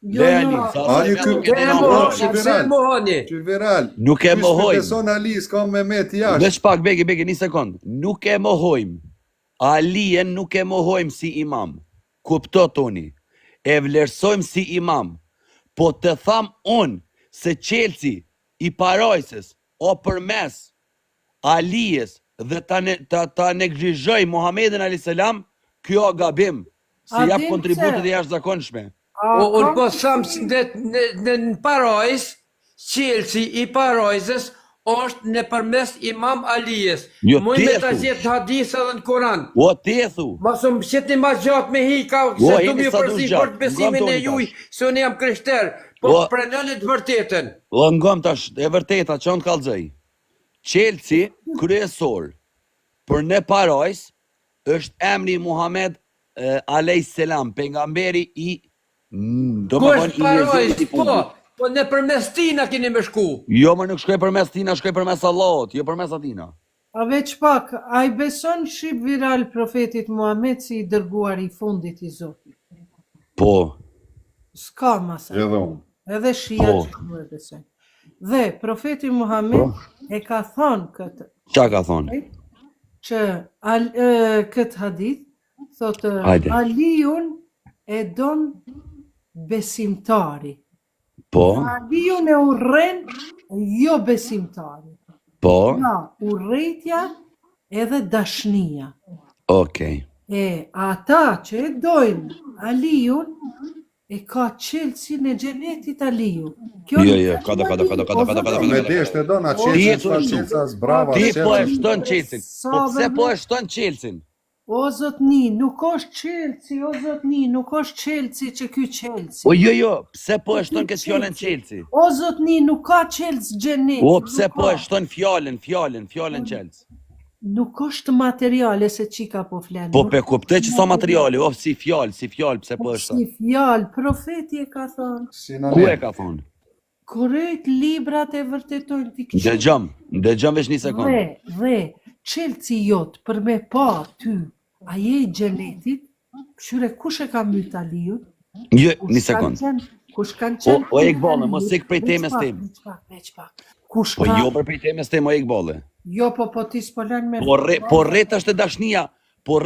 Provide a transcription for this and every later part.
Leani, Nuk e mohojmë. Beson Ali, s'ka Mehmet jashtë. Veç pak, begi, një sekond. Nuk e mohojmë. Alien nuk e mohojmë si imam. Kupto toni. E vlerësojmë si imam. Po të tham unë se Chelsea i parajsës o përmes Alijes dhe ta neglizhoj Muhamedit a.s. kjo gabim. Si jap kontributet e jashtëzakonshme. Unë po thamë në parajs, Chelsea i parajsës është në përmes Imam Alijes. Mujnë me të gjithë hadisa dhe në Koran. O, tethu. Masë më qëtë ma gjatë me hika, se du mjë përzi për të besimin e juj, se unë jam kreshter, po prenonit vërtetën. O, ngëm tash, e vërteta që unë kalëzëj. Chelsea, kryesor, për në parajs, është emri Muhammed a.s. Pejgamberi i... Ku është parajs, po në përmes tina keni me shku. Jo, më nuk shkoj përmes tina, shkoj përmes Allahot, jo përmes atina. A veç pak, a i beson shqip viral profetit Muhammed si i dërguar i fundit i Zotit? Po. Ska masa. Edhe unë. Edhe shia që më e beson. Dhe profeti Muhammed e ka thonë këtë. Qa ka thonë? Që këtë hadith, thotë Aliun e don besimtari. Po. Aliun e urren jo besimtari. Po. Ja, urrejtja edhe dashnia. Okej. E ata që e dojnë Aliun, e ka Chelsea në xhenetit Aliu. Jo, kada. Me deshte dona Chelsea, brava. Ti po e shton Chelsea. Po pse po e shton Chelsea? O zotni, nuk është Chelsea, o zotni, nuk është Chelsea që ky Chelsea. O jo, pse po e shton këtë fjallën Chelsea? O zotni, nuk ka Chelsea xhenet. O pse po e shton fjallën Chelsea? Nuk është materiale se qika po flenë. Po pe kupte që sa materiale, o si fjallë, pse po e shton? Si fjallë, profeti e ka thonë. Ku e ka thonë? Korejt librat e vërtetojnë t'i këtë. Dëgjëm veç një sekundë. Dhe, Chelsea jotë për me pa ty, a je i xhenetit, këshyre kush e ka myt Aliut? Jo, një sekundë. Kush kanë qenë? O e këbale, mos ik prej temës tim. Veç pak. Kush Po ka? jo për prej temës tim, o e këbale. Jo, po ti s'polen me... Po rret është e dashnia, në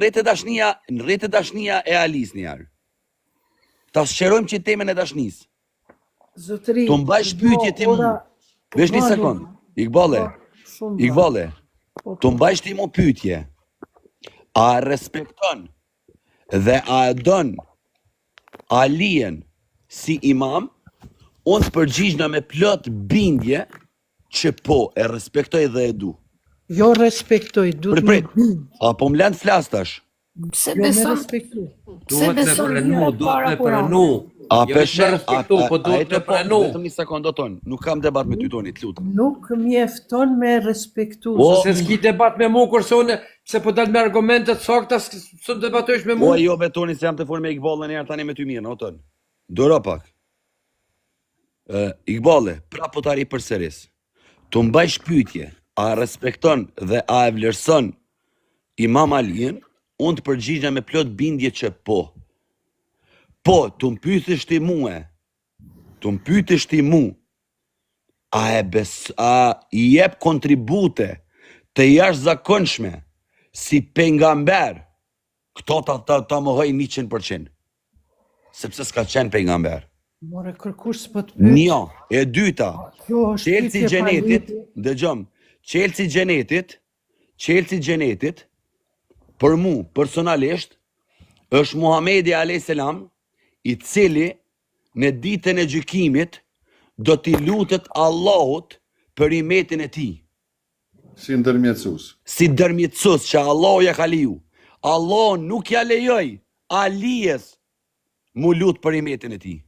rret e dashnia e Alis njarë. Ta sqerojmë që temën e dashnis. Zotëri... Të mbaj shpytje ti mu. Vesh një sekundë. Ikbale. Të mbaj shti mu pytje. A respekton dhe a don Alien si imam, unë të përgjigjna me plot bindje që po e respektoj dhe e du. Jo respektoj, du të me bind. A po më lënë flastash? Se beson. Duhet me pranu. A Jo me respektu, po duhet me pranu. Vetëm një sekundë tonë, nuk kam debat me ty toni, të lutem. Nuk mjefton me respektu. Se s'ki debat me mu, kurse unë, se po dal me argumentet sakta, së debatojsh me mu. O jo betoni se jam të folë me Ikbalën e herë tani me ty mirë, në tonë. Dora pak. Ikbalë, pra po tari për seris. Të mbaj shpytje, a respekton dhe a e vlerëson Imam Aliin, unë të përgjigja me plot bindje që po. Po, të mpytësh ti mu, a i jep kontribute të jashtëzakonshme si pejgamber, këto ta mohoj 100%. Sepse s'ka qenë pejgamber. More kërkush s'po të pyet. Njo, e dyta, Chelsea gjenetit, dëgjom, Chelsea gjenetit, për mu, personalisht, është Muhamedi a.s. I cili në ditën e gjykimit do t'i lutet Allahut për imetin e tij. Si ndërmjetësus. Si ndërmjetësus që Allahu ja ka leju. Allahu nuk ja lejoj Alijes mu lut për imetin e tij.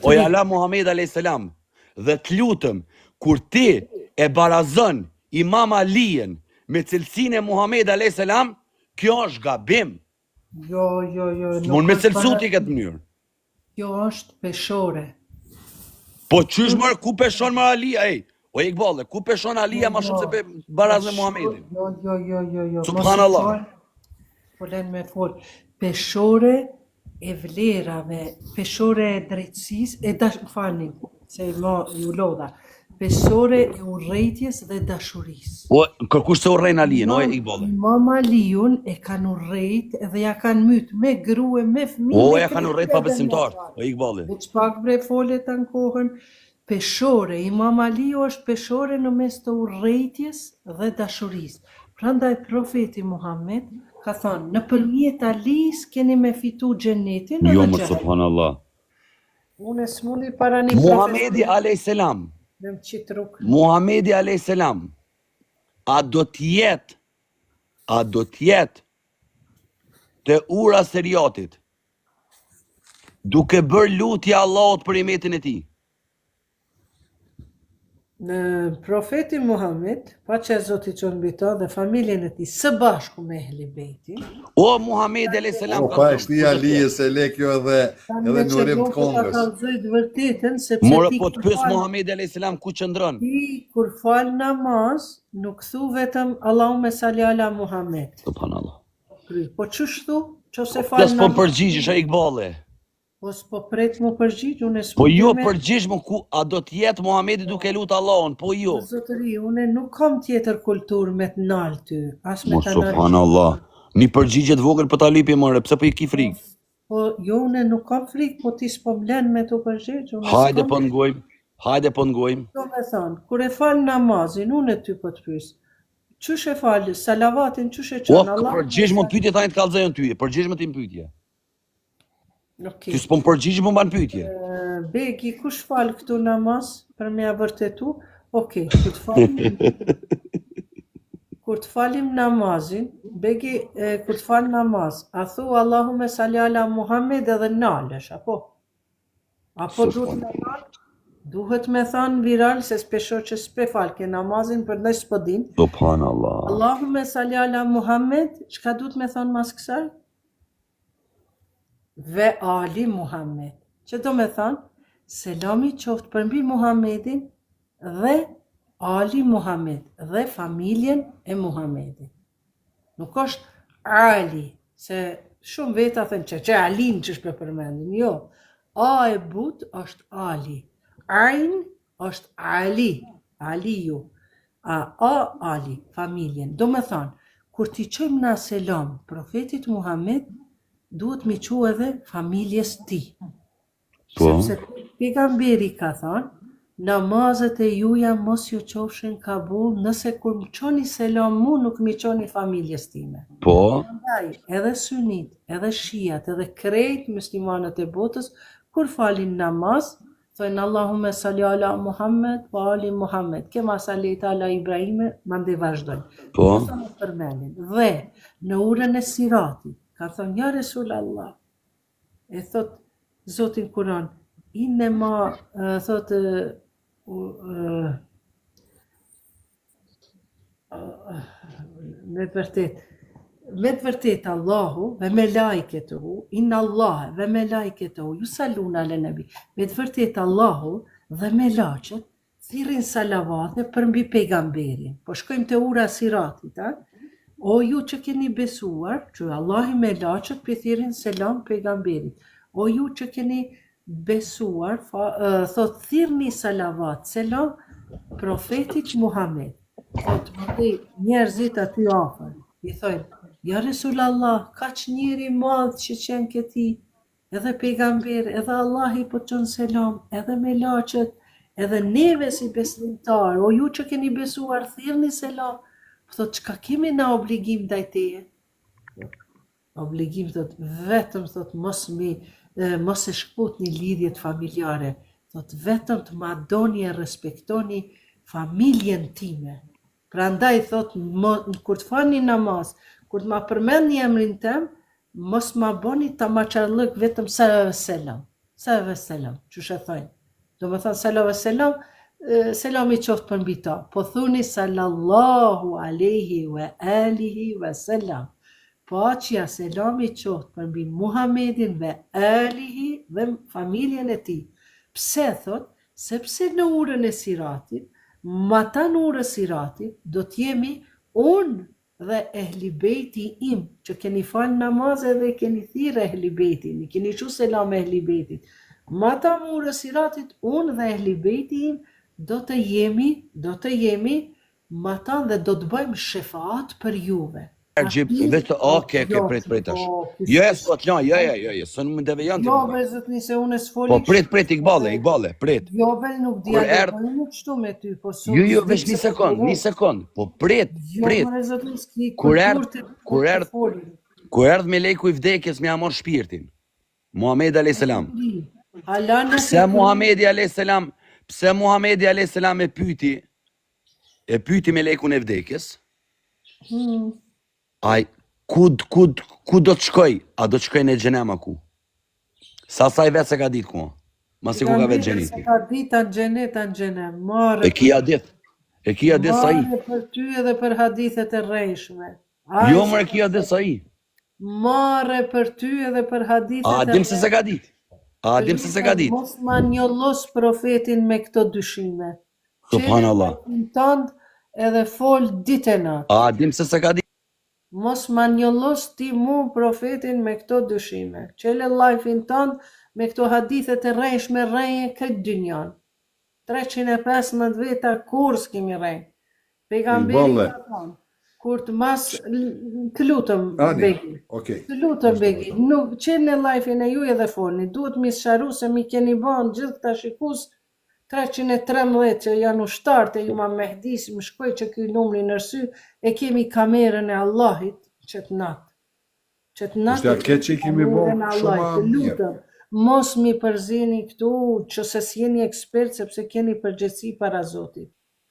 O ja la Muhamedi a.s. dhe t'lutëm kur ti e barazon Imam Alijen me cilësinë e Muhamedi a.s. kjo është gabim. Jo. Mund me celësuti këtë mënyrë. Kjo është peshore. Po qysh mërë, ku peshon mërë Alia, o e këbale, ku peshon Alia ma shumë se pe baraz me Muhamedin? Jo. Subhanallah. Polen me fol. Peshore e vlerave peshore e drejtësisë, falni, se ju lodha, peshore e urrejtjes dhe dashurisë. O, kërkush se urrejn Alijen, o Iqballi. Imam Aliun e kanë urrejt dhe ja kanë myt me grue, me fëmijë. O, ja kanë urrejt pa besimtar, o Iqballi. Veç pak bre folet në kohën, peshore, Imam Aliu është peshore në mes të urrejtjes dhe dashurisë. Prandaj profeti Muhammed ka thënë, në përmjet Alis keni me fitu xhenetin Jo, edhe më xhenet. subhanallah. Unë s'mundi para një Muhamedi a.s. Dhe më qitë rukë. Muhamedi a.s. A do t'jet të ura seriatit duke bërë lutje Allahut për imetin e tij. Në profeti Muhammed, pa që Zoti qënë bita dhe familjen e tij së bashku me Ehli Bejtin, O Muhamedi a.s. O, pa e shti Alijes e le kjo edhe në urim të kongës. Të vërtetën, sepse More ti po të pyes Muhamedi a.s. ku qëndron? ti kur fal namaz, nuk thu vetëm Allahumme salli ala Muhammed. Subhanallah. Po ç'është thu? Çose fal Plas po namaz. përgjigjesh ai Iqballi. Po s'po pret më përgjigj, unë s'po. Po jo përgjigj më ku a do të jetë Muhamedi duke lutur Allahun, po jo. Zotëri, unë nuk kam tjetër kulturë me të nalë ty, as me Mo të nalë. subhanallah. Një përgjigje të vogël për ta lipi more, pse po i ki frikë? Po jo, unë nuk kam frikë, po ti s'po mlen me të përgjigj. Hajde po ngojmë. Hajde po ngojmë. Do me thonë, kur e fal namazin, unë ty po të pyes. Çush e fal salavatin, çush e O, çon Allah? përgjigj më pyetje tani të kallëzojnë ty. Përgjigj më ti më pyetje. Okej. Ti s'po më përgjigj më mban pyetje. Begi, kush fal këtu namaz për me ja vërtetu? Okej, kur të falim namazin, Begi, kur të fal namaz, a thu Allahumme salli ala Muhammed edhe nalesh, apo? Apo duhet me thanë? Duhet me thanë viral, se s'pesho që s'pe fal ke namazin për në s'pëdin. Subhanallah. Allahumme salli ala Muhammed, çka duhet me thanë mas kësaj? Ve Ali Muhammed. Që do me thanë, selami qoftë për mbi Muhammedin dhe Ali Muhammed dhe familjen e Muhammedin. Nuk është Ali, se shumë veta thënë që Alin që shpe përmendin, jo. A e but është Ali. Ain është Ali, Aliju. A Ali, familjen. Do me thanë, kur t'i qëjmë na selam profetit Muhammed, duhet mi qu edhe familjes ti. Po. Sepse pejgamberi ka thënë, namazet e juja mos ju qofshin kabul nëse kur më qoni selam mu nuk mi qoni familjes time. Po. Prandaj, edhe sunit, edhe shiat, edhe krejt muslimanët e botës, kur falin namaz, thojnë Allahumme salli ala Muhammed wa ali Muhammed. Kema sallit ala Ibrahime, mande vazhdojnë. Po. Përmendin. Dhe në urën e siratit, ka thonë, ja Resul Allah, e thot Zotin Kur'an, inë ma, thot, me të vërtet Allahu ve me lajketuhu, inë Allah ve me lajketuhu, ju salun ale nebi, me të vërtet Allahu dhe me laqet, thirin salavate për mbi pejgamberin. Po shkojmë të ura siratit, a? O ju që keni besuar, që Allahi me laqet për thirin selam pejgamberit. O ju që keni besuar, thot thirni salavat, selam profetit Muhammed. Thot mëti njerëzit aty afër. I thojnë, ja Resul Allah, ka që njëri madhë që qenë këti, edhe pejgamber, edhe Allahi po qënë selam, edhe me laqet, edhe neve si beslimtar, o ju që keni besuar, thirni selam. Thot, qka kemi na obligim dajteje? Obligim, thot, vetëm, thot, mos e shkput një lidhjet familjare. Thot, vetëm të ma doni e respektoni familjen time. Pra ndaj, thot, kur të fani namaz, kur të ma përmend një emrin tem, mos ma boni ta ma qarlëk vetëm salave selam. Salave selam, që shë thojnë. Do më thënë salave selam, selam i qoftë për mbi ta. Po thuni sallallahu alaihi wa alihi wa selam. Paqja selam i qoftë për mbi Muhammedin ve alihi dhe familjen e tij. Pse thot? Sepse në urën e siratit, mata në urën e siratit, do t'jemi unë dhe ehli bejti im, që keni falë namazë dhe keni thirë ehli bejtin, i keni që selam ehli bejtit. Ma ta murë siratit, unë dhe ehli bejti im, do të jemi ma ta dhe do të bëjmë shefaat për juve. Okej, prit tash. Jo, s'po t'lan, jo, s'u më devijon ti. Jo, vëzëtni se unë s'foli. Po prit, Iqballe, prit. Jo, vel nuk dia të bëjmë nuk shtu me ty, po su. Jo, veç një sekond, po prit. Jo, më vëzëtni s'ki Kur erdh me leku i vdekjes me amor shpirtin. Muhamedi alayhis salam. Pse Muhamedi alayhis salam e pyeti me lekun e vdekjes? Ai, ku do të shkoj? A do të shkoj në xhenem ku? Sa i vetë se ka ditë ku? Masi ku ka vetë xheneti. Se ka ditë në xhenem. E kia ditë sa i. Marë për ty edhe për hadithet e rrejshme. Jo, mërë kia ditë sa i. Marë për ty edhe për hadithet e rrejshme. A dim se se ka ditë. Mos ma njollos profetin me këto dyshime. Subhanallah. Edhe fol ditë e natë. A dim se ka ditë. Mos ma njollos ti mu profetin me këto dyshime. Qele lajfin tënd me këto hadithet e rrejshme rrejnë këtë dynjan. 315 veta kur s'kemi rrejnë. Pejgamberi ka thonë, kur të mas të lutëm begi. Të lutëm begi. Nuk qenë në lajfin e ju edhe folni. Duhet mi sharu se mi keni banë gjithë këta shikus 313 që janë ushtarë të Imam Mehdis, më shkoj që këj numri nërsy, e kemi kamerën e Allahit qëtë natë. Qëtë natë e kemi kamerën e Allahit, të lutëm. Mos mi përzini këtu që se s'jeni ekspert sepse keni përgjegjësi para Zotit.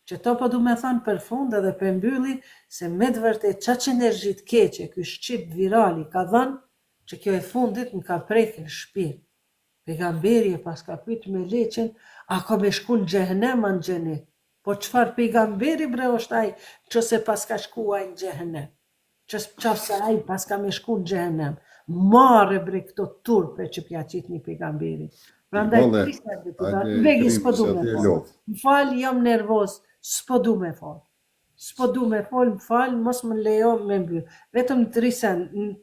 Që to po du me thanë për fund edhe për mbylli se me të vërtet qaq energjit keqe, ky shqip virali ka dhanë që kjo e fundit më ka prejkë në shpirt. Pejgamberi e pas ka pyet me leqen, a ka me shku në xhehenem a në xhenet? Po çfarë pejgamberi bre është ai që se pas ka shkuaj në xhehenem? Qëse ai pas ka me shku në xhehenem? Marre bre këto turpe që pja qitë një pejgamberi. Prandaj vegi s'po du me fol. M'fal, jam nervoz, s'po du me fol. M'fal, mos më lejo me mbyll. Vetëm 3 sen.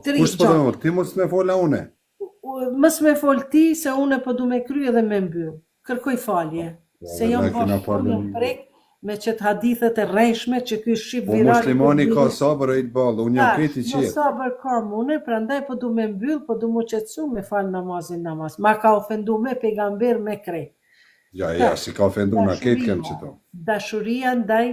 Ti mos me fola une. Mos me fol ti se une po du me kry edhe me mbyll. Kërkoj falje. Se jam prek me qëtë hadithet e rrejshme që ky shqip viral. Po muslimani ka sabër e Iqballe, unë jam kreti qetë. Mo sabër kam une, prandaj po du me mbyll, po du mu qetësu me fal namazin namaz. Ma ka ofendu me pejgamber me krejt. Ja, si ka ofendu na ketë kem qëto. Dashuria ndaj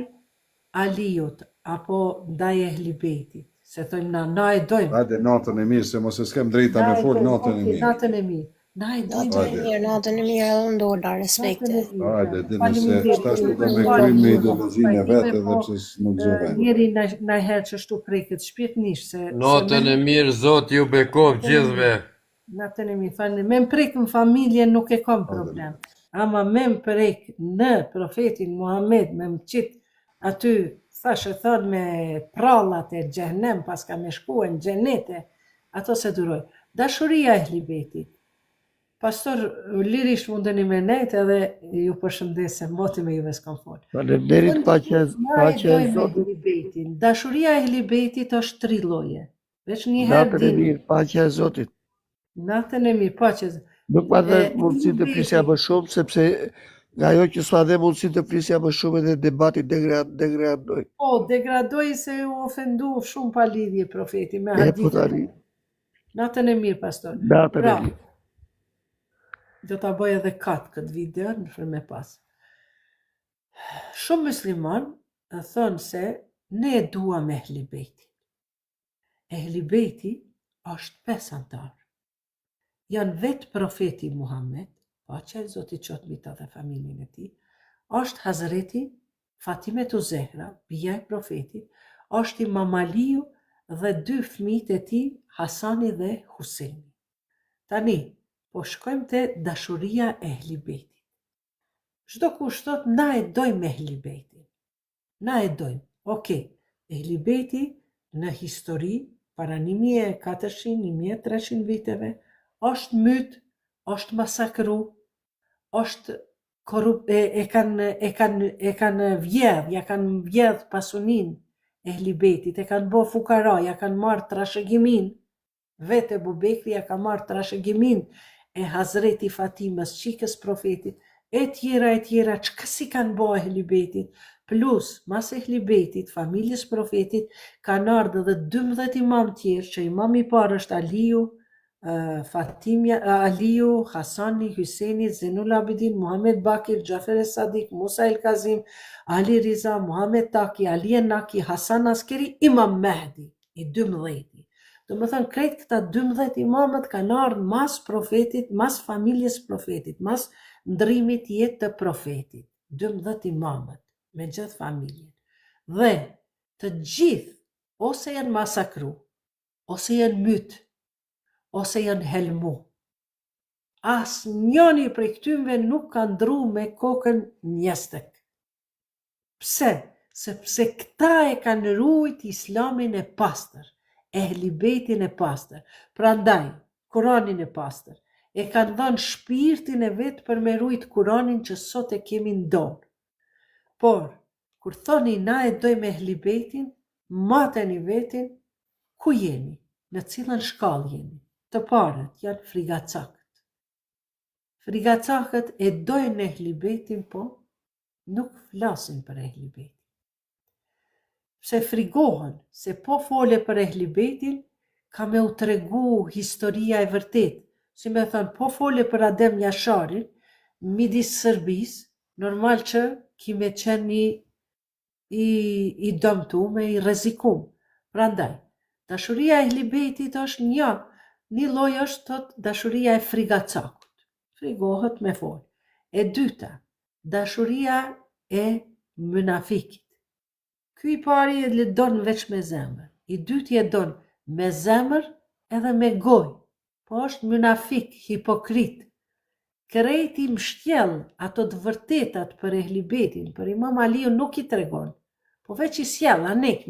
Aliut, apo ndaj Ehli Bejtit. Se thojnë na e dojmë. Hajde, natën e mirë, se mos e s'kem drejta me fol natën e mirë. Natën e mirë. Natën e mirë edhe ndolla, respekte. Hajde, dini se shtash të do me krymë me ideologjin e vetë edhe pëse nuk zëven. Njeri na herë që shtu preket shpirtnisht se... Natën e mirë, Zot ju bekov gjithve. Natën e mirë, falni. Me më prek në familje nuk e kam problem. Ama me më prek në profetin Muhammed, me më qitë aty, thashë thonë me prallat e xhehenem, pas ka me shkue në xhenete, ato se duroj. Dashuria e Ehli Bejtit. Pastor, lirisht mundeni me nejtë edhe ju përshëndesem, moti me juve s'kam folë. Faleminderit, paqja e Zotit. Dashuria e Ehli Bejtit është 3 lloje. Veç një herë Natën e mirë, paqja e Zotit. Natën e mirë, paqja e Zotit. Nuk ma dhe mundësi të prisja më shumë, sepse nga jo që s'ma dhe mundësi të prisja më shumë edhe debati degradoj. Po, degradoj se u ofendu shumë pa lidhje profeti me hadithin. Natën e mirë, pastor. Natën e mirë. Do ta bëj edhe kat këtë video në me pas. Shumë musliman thonë se ne e duam Ehli Bejtin. Ehli Bejti është 5 antar. Janë vetë profeti Muhammed, paqja e Zotit qoftë mbi ta dhe familjen e tij, është Hazreti Fatimetu Zehra, bia e profetit, është Imam Aliu dhe 2 fëmijët e tij, Hasani dhe Huseini. Tani, po shkojmë te dashuria e Ehli Bejtit. Çdo kush thot na e dojmë Ehli Bejtin. Na e dojmë. Okej, Ehli Bejti në histori para 1400-1300 viteve është myt, është masakru, është e kanë vjedh, ja kanë vjedh pasunin Ehli Bejtit, e kanë bo fukaraja, kanë marrë trashëgimin, vete Ebu Bekri ja ka marrë trashëgimin e Hazreti Fatimës, qikës profetit, e tjera, çka si kanë bo Ehli Bejtit, plus, mas Ehli Bejtit, familjes profetit, kanë ardhur edhe 12 imam tjerë, që imam i parë është Aliu, Aliu, Hasani, Hyseni, Zenul Abidin, Muhammed Bakir, Gjafer e Sadik, Musa el Kazim, Ali Riza, Muhammed Taki, Ali Naki, Hasan Askeri, Imam Mehdi, i 12. Do më thënë, krejt këta 12 imamët kanë ardhur mas profetit, mas familjes profetit, mas ndrimit jetë të profetit. 12 imamët, me gjithë familjen. Dhe të gjithë, ose janë masakru, ose janë mytë, ose janë helmu. As njëni prej këtyve nuk ka ndru me kokën njestëk. Pse? Sepse këta e kanë rujt islamin e pastër, Ehli Bejtin e pastër. Prandaj, Kuranin e pastër, e kanë dhënë shpirtin e vetë për me rujt Kuranin që sot e kemi ndonë. Por, kur thoni na e dojmë Ehli Bejtin, mateni vetin, ku jeni? Në cilën shkallë jeni? Të parët janë frigacakët. Frigacakët e dojnë Ehli Bejtin, po nuk flasin për Ehli Bejtin. Se frigohen, se po fole për Ehli Bejtin, ka me u tregu historia e vërtet. Si me thënë, po fole për Adem Jasharin, midis Sërbis, normal që kime qenë i dëmtume, i rrezikum. Prandaj, dashuria e Ehli Bejtit është një lloj është thot dashuria e frigacakut. Frigohet me fol. E dyta, dashuria e munafikit. Ky i pari e don veç me zemër. I dyti e don me zemër edhe me gojë. Po është munafik, hipokrit. Krejti mshtjell ato të vërtetat për Ehli Bejtin, për Imam Aliun nuk i tregon. Po veç i sjell, anek,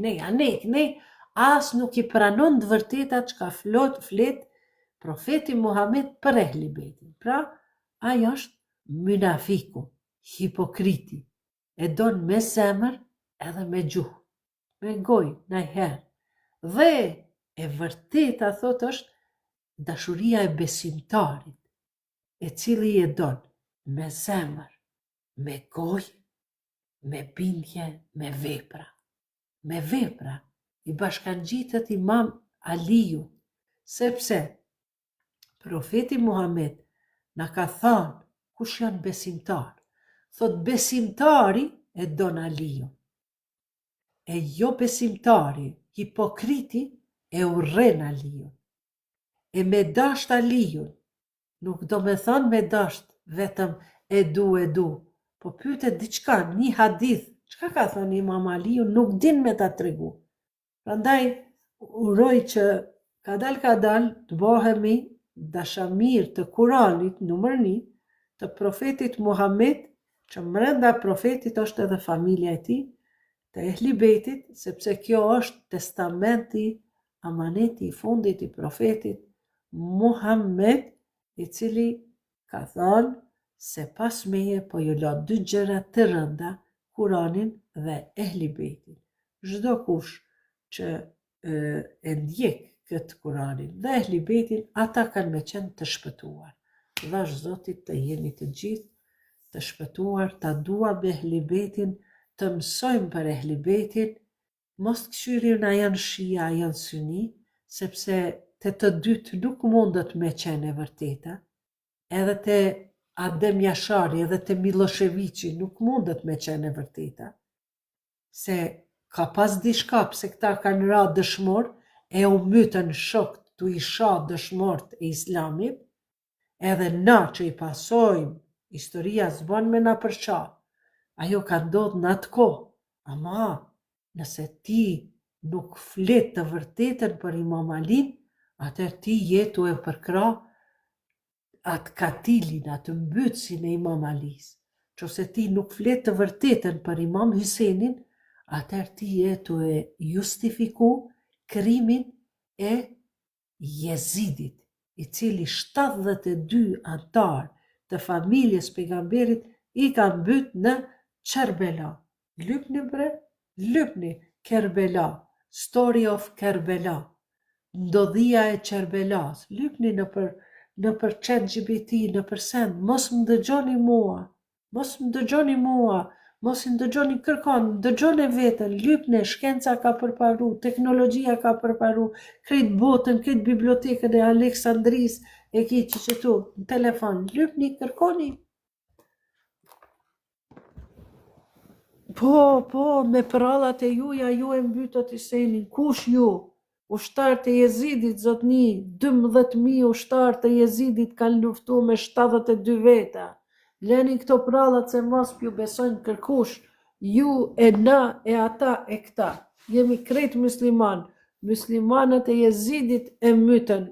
as nuk i pranon të vërtetat që ka flet profeti Muhammed për Ehli Bejtin. Pra, ajo është munafiku, hipokriti. E don me zemër edhe me gjuhë, me gojë, najherë. Dhe e vërteta, thot, është dashuria e besimtarit, e cili e don me zemër, me gojë, me bindje, me vepra. Me vepra i bashkangjitet Imam Aliu, sepse profeti Muhammed na ka thënë kush janë besimtar. Thot besimtari e don Aliu. E jo besimtari, hipokriti e urren Aliu. E me dasht Aliun, nuk do me thonë me dasht vetëm e du, po pyetet diçka, një hadith, çka ka thënë Imam Aliu, nuk din me ta tregu. Prandaj uroj që kadal të bëhemi dashamir të Kuranit, numër 1, të profetit Muhammed, që brenda profetit është edhe familja e tij, të Ehli Bejtit, sepse kjo është testamenti, amaneti i fundit i profetit Muhammed, i cili ka thënë se pas meje po ju la 2 gjëra të rënda, Kuranin dhe Ehli Bejtin. Çdo kush që e ndjek këtë Kuranin dhe Ehli Bejtin, ata kanë me qenë të shpëtuar. Dhash Zotit të jeni të gjithë të shpëtuar, ta duam Ehli Bejtin, të mësojmë për Ehli Bejtin, mos këshyri na janë shia, janë syni, sepse të dytë nuk mundet me qenë e vërteta, edhe të Adem Jashari, edhe të Miloševiqi nuk mundet me qenë e vërteta, se ka pas diçka, pse këta kanë ra dëshmor, e u mytën shokët tu i sha dëshmort e islamit, edhe na që i pasojmë, historia zbon me na përqa, ajo ka ndodhë në atë kohë, ama nëse ti nuk flet të vërtetën për Imam Alin, atër ti jetu e përkra atë katilin, atë mbytësin e Imam Alis. Qose ti nuk flet të vërtetën për Imam Hysenin, atër ti jetu e justifiku krimin e Jezidit, i cili 72 antar të familjes pejgamberit i ka mbyt në Çerbela. Lypni bre, lypni, Kerbela, Story of Kerbela, ndodhia e Kerbelas. Lypni në për ChatGPT, në për send, mos më dëgjoni mua, mos më dëgjoni kërkon, dëgjoni vetën, lypne, shkenca ka përparu, teknologjia ka përparu, krejt botën, krejt bibliotekën e Aleksandris, e ki që tu, në telefon, lypni, kërkoni. Po, me prallat e juja, ju e mbytët i senin, kush ju? Ushtarë të Jezidit, zotni, 12.000 ushtarë të Jezidit kanë luftu me 72 veta. Leni këto prallat se mos pju besojnë kërkush, ju e na e ata e këta. Jemi krejt musliman, muslimanët e Jezidit e mytën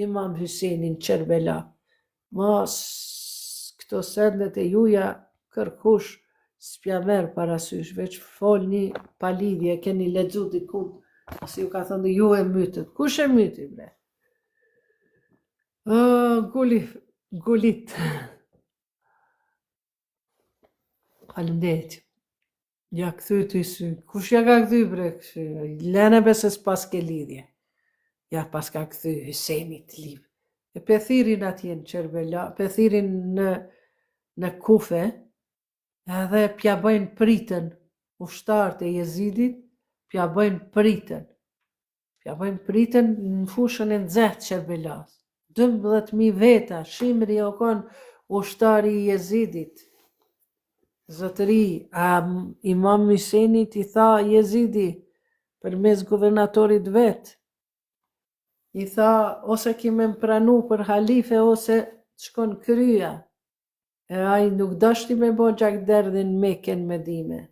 Imam Hysenin Kerbela. Mos këto sendet e juja kërkush s'pja merë parasysh, veç folni pa lidhje, keni lexu dikun, asi ju ka thënë ju e mytët. Kush e myti, bre? Gulit. Faleminderit. Ja këthy ty sy. Kush ja ka këthy, bre? Lene bese s'pas ke lidhje. Ja pas ka këthy Hysenit liv. E pethirin atje në Kerbela, pethirin në Kufe, edhe pja bëjnë pritën, ushtarët e Jezidit, pja bëjnë pritën në fushën e nxehtë Kerbelas. 12.000 veta, Shimri o konë ushtari i Jezidit. Zotëri, Imam Hysenit i tha Jezidi, për mes guvernatorit vetë, i tha, ose kime më pranu për halife, ose shkon kryja. E ai nuk dashti me bo gjak derdhin Mekën Medine.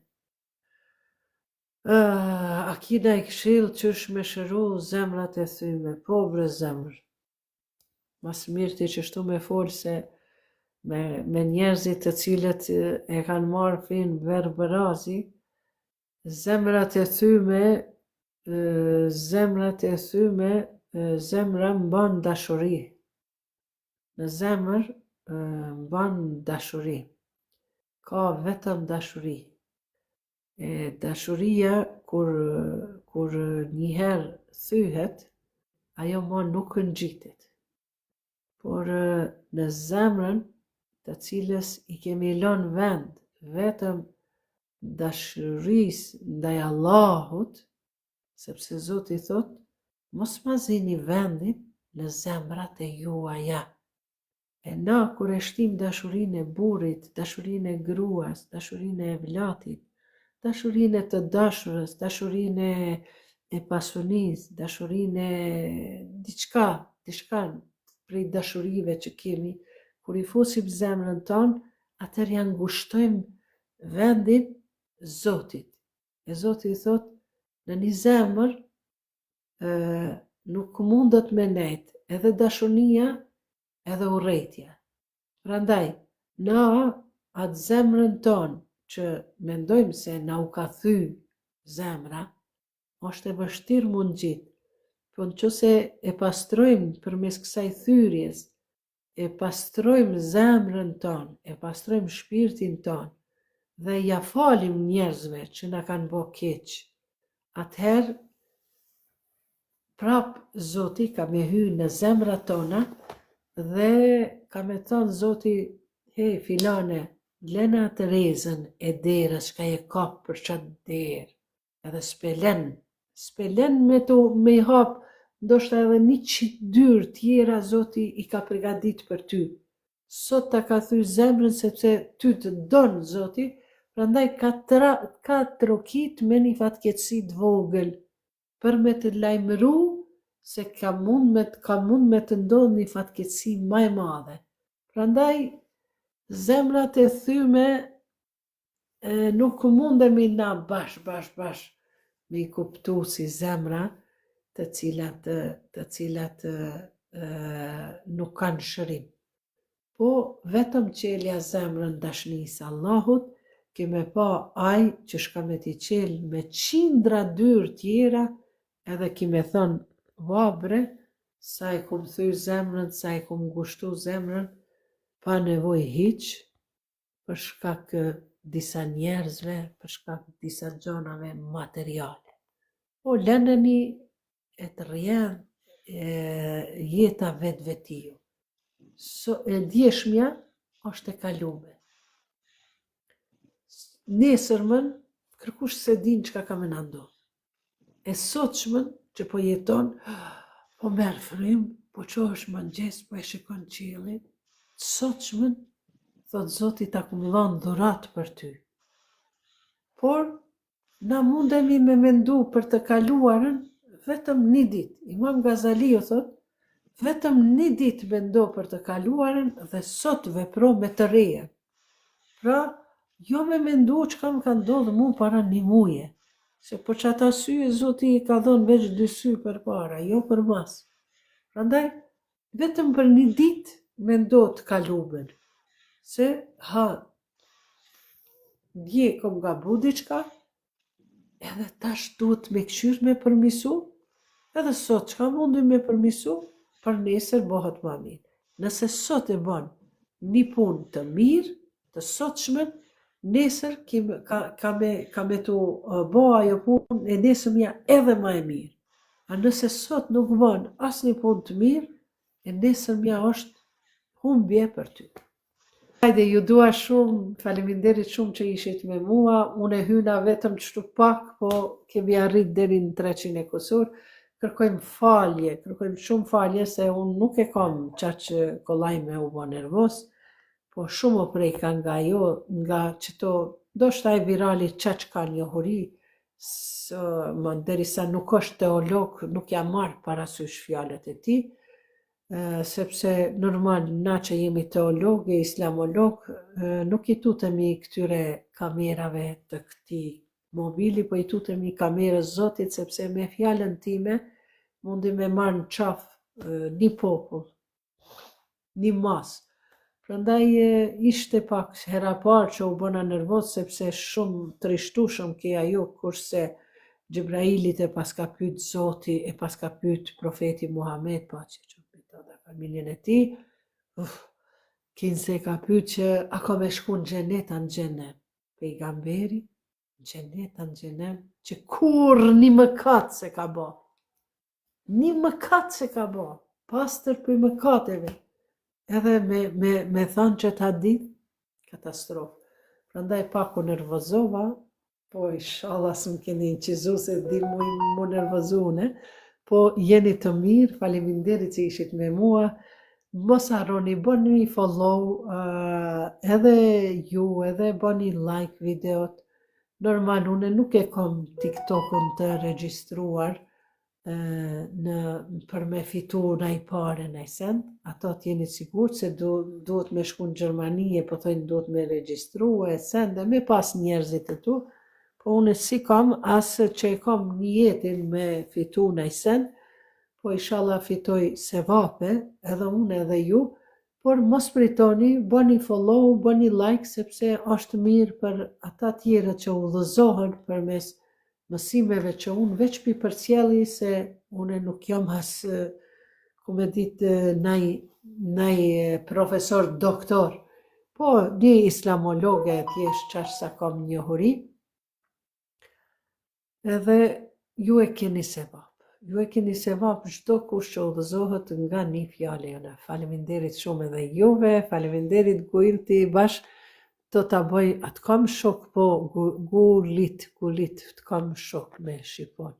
A kina i këshill qysh me shëru zemrat e thyme, po bre zemr. Mas mirë ti qështu me folë se me njerëzit të cilët e kanë marrë fin verberazi, zemrat e thyme, zemra mban dashuri. Në zemër mban dashuri. Ka vetëm dashuri. Dashuria kur njëherë thyhet, ajo mo nuk ngjitet. Por në zemrën të cilës i kemi lënë vend vetëm dashurisë ndaj Allahut, sepse Zoti thot, mos ma zini vendin në zemrat e juaja. E na kur e shtim dashurinë e burrit, dashurinë e gruas, dashurinë e evlatit, dashurinë e të dashurës, dashurinë e pasunisë, dashurinë e diçka prej dashurive që kemi, kur i fusim zemrën tonë, atër ja ngushtojmë vendin Zotit. E Zoti thot, në një zemër nuk mundet me nejt edhe dashunia edhe urrejtja. Prandaj, na atë zemrën tonë që mendojmë se na u ka thy zemra, është e vështirë mund gjitë. Po në që se e pastrojmë përmes kësaj thyrjes, e pastrojmë zemrën tonë, e pastrojmë shpirtin tonë, dhe ja falim njerëzve që na kanë bo keq, atëherë prap Zoti ka me hy në zemrat tona dhe ka me thonë Zoti, hej filane, lena të rezën e derës ka e kapë për qatë derë, edhe spelen me hapë, ndoshta edhe 100 dyrë tjera Zoti i ka përgadit për ty. Sot ta ka thy zemrën sepse ty të donë Zoti, prandaj ka trokit me një fatkeqësi të vogël, për me të lajmëru se ka mund me të ndodhë një fatkeqësi më e madhe. Prandaj zemrat e thyme nuk mundemi na bash me i kuptu si zemra të cilat nuk kanë shërim. Po vetëm qelja zemrën dashnisë Allahut, keme pa aj që shka me t'i qelë me 100 dyrë tjera, edhe kime thonë, vabre, sa e kum thy zemrën, sa e kum gushtu zemrën, pa nevoj hiq, për shkak disa njerëzve për shkak të disa gjonave materiale. Po lëneni e të rrjedh jeta vetvetiju. E djeshmja është e kalume. Nesërmën, kërkush se din çka ka më ndodhur. E sotshmën që po jeton, po merr frym, po qohesh mëngjes, po e shikon qiellin. Sotshmën, thot Zoti ta kumëllon dhurat për ty. Por, na mundemi me mendu për të kaluarën vetëm një ditë. Imam Gazaliu thot, vetëm një ditë mendo për të kaluarën dhe sot vepro me të reja. Pra, jo me mendu çka më ka ndodhur mu para një muaje. Se për që ata sy e Zoti i ka dhënë veç 2 sy për para, jo për mas. Prandaj, vetëm për një ditë mendo të kalumen. Se, dje kom gabu diçka, edhe tash duhet me këshyr me përmisu, edhe sot çka mundi me përmisu, për nesër bëhet ma mirë. Nëse sot e bën një punë të mirë, të sotshmën, nesër ka me të bo ajo punë e nesërmja edhe ma e mirë. A nëse sot nuk bën asnjë punë të mirë, e nesërmja është humbje për ty. Hajde, ju dua shumë, faleminderit shumë që ishit me mua, unë e hyna vetëm çtu pak, po kemi arrit deri në 300 e kusur. Kërkojmë shumë falje, se unë nuk e kam qaq kollaj me u bo nervos, po shumë o prejka nga jo, nga qëto, do shta e virali qaq ka njohuri, derisa nuk është teolog, nuk jam marrë parasysh fjalët e tij, sepse normal na që jemi teolog e islamolog, nuk i tutemi këtyre kamerave të këtij mobili, po i tutemi kamerës Zotit, sepse me fjalën time mundi me marrë në qafë një popull, një masë. Prandaj ishte pak hera parë që u bëna nervoz, sepse shumë trishtushëm keja ju, kurse Gjibrailit e paska pyet Zoti, e paska pyet profeti Muhammed, paqja qoftë mbi të dhe familjen e tij, kinse ka pyet që a ka me shku në xhenet a në xhenem. Pejgamberi, xhenet a në xhenem, që kur një mëkat se ka bë. Një mëkat se ka bë, pastër për mëkateve. Edhe me thanë që ta ditë, katastrofë. Prandaj pak u nervozova, po inshallah s'm keni inqizu se di mu nervozune, po jeni të mirë, faleminderit që ishit me mua, mos harroni, bëni follow, edhe ju, edhe bëni like videot. Normal, une nuk e kom TikTokun të regjistruar, për me fitu naj pare naj send, ato t'jeni sigur se duhet me shku në Gjermani e po thojnë duhet me regjistru e sende, me pas njerëzit e tu, po unë si kam, asë që e kam një jetin me fitu naj send, po inshallah fitoj sevape, edhe unë edhe ju, por mos pritoni, bëni follow, bëni like, sepse është mirë për ata tjere që udhëzohen përmes mësimeve që unë veç pi përcjelli, se unë nuk jam as, ku me ditë, naj profesor doktor, po një islamologe thjesht qash sa kam njohuri, edhe ju e keni sevap. Ju e keni sevap çdo kush që udhëzohet nga një fjale jone. Faleminderit shumë edhe juve, faleminderit Guilti bash, do ta bëj, atë kam shok, po gulit, të kam shok me shqipon.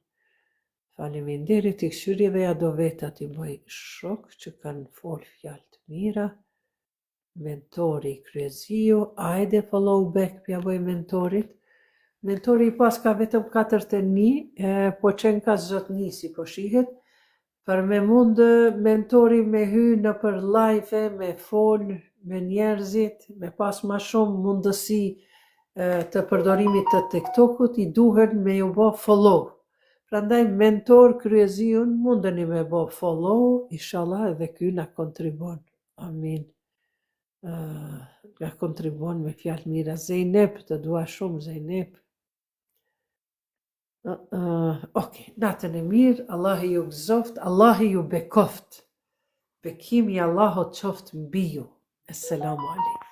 Faleminderit, i këshyri dhe ja do vetat i bëj shok që kanë folë fjalë të mira, mentori i Kryeziu, ajde follow back pja bëj mentorit. Mentori i pas ka vetëm 41, po qenë ka zotnisi, po shihet, për me mund mentori me hy në për live, me folë, me njerëzit, me pas ma shumë mundësi të përdorimit të TikTokut, i duhet me ju bo follow. Prandaj mentor Kryeziun mundeni me bo follow, inshallah edhe ky na kontribon. Amin. Nga kontribon me fjalë mira. Zeynep, të dua shumë Zeynep. Okej, natën e mirë, Allahi ju gëzoft, Allahi ju bekoft. Bekimi Allahot qoft mbi ju. Esselamu alaikum.